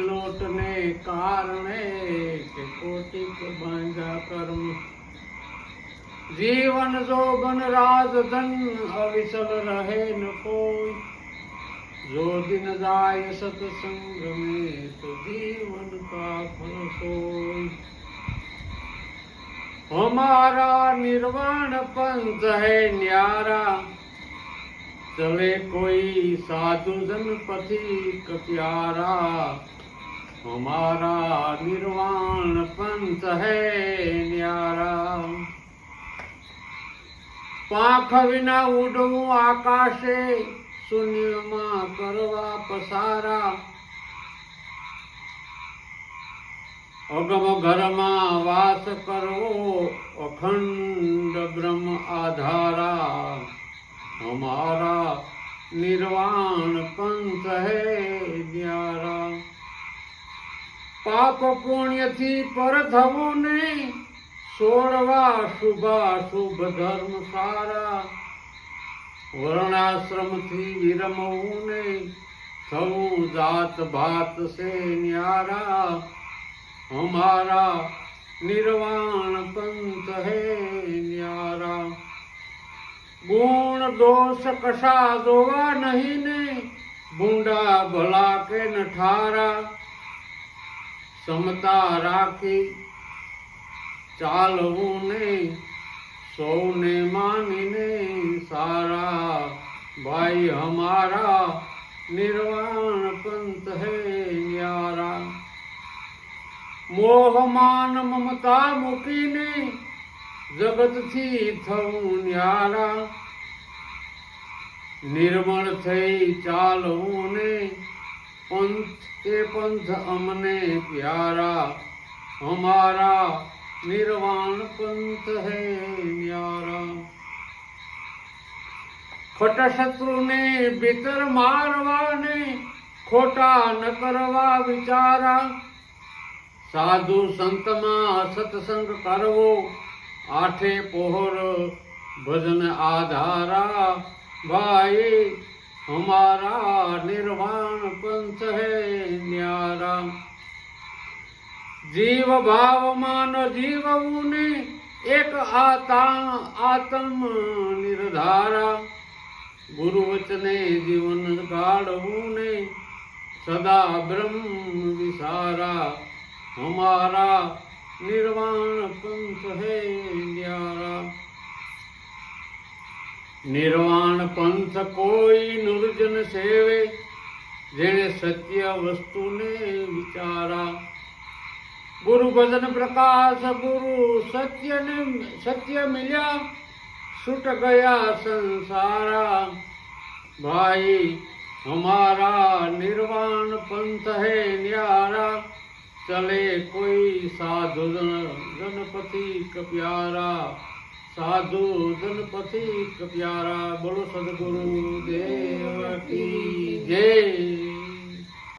લોટને કારણે કે કોટિક બાંધા કર્મ जीवन जोगन राजधन अविचल रहे न कोई जो दिन जाय सत्संग में तो जीवन का फल सोई हमारा निर्वाण पंथ है न्यारा चले कोई साधु जन पथिक प्यारा हमारा निर्वाण पंथ है न्यारा પાંખ વિના ઉડવું આકાશે શૂન્યમાં કરવા પસારા અગમ ઘરમાં વાસ કરવો અખંડ બ્રહ્મ આધારા હમારા નિર્વાણ પંથ હે ન્યારા પાપ પુણ્યથી પર થવું નહીં सोड़वा शुभाशुभ धर्म सारा वर्णाश्रम थी विरमऊ ने थऊ जात भात से न्यारा हमारा निर्वाण पंथ है न्यारा गुण दोष कशा जोवा नहीं ने बूंडा भला के नठारा समता राखी चालવું ને સૌને માનીને સારા ભાઈ હમારા નિર્વાણ પંથ હે ન્યારા મોહ માન મમતા મૂકીને જગતથી થવું ન્યારા નિર્મળ થઈ ચાલવું ને પંથ અમને પ્યારા हमारा निर्वाण पंथ है न्यारा खट शत्रु ने भीतर मारवा ने खोटा न करवा विचारा साधु संत मा सत्संग करवो आठे पोहर भजन आधारा भाई हमारा निर्वाण पंथ है न्यारा जीव भाव मान जीवने एक आत्म निर्धारा गुरु वचने जीवन काढ़ने सदा ब्रह्म विसारा हमारा निर्वाण पंथ है न्यारा निर्वाण पंथ कोई निर्जन सेवे जेने सत्य वस्तु ने विचारा गुरु भजन प्रकाश गुरु सत्य मिल्या छूट गया संसारा भाई हमारा निर्वाण पंथ है न्यारा चले कोई साधु जनपति प्यारा साधु जनपति प्यारा बोलो सदगुरु देव की जय।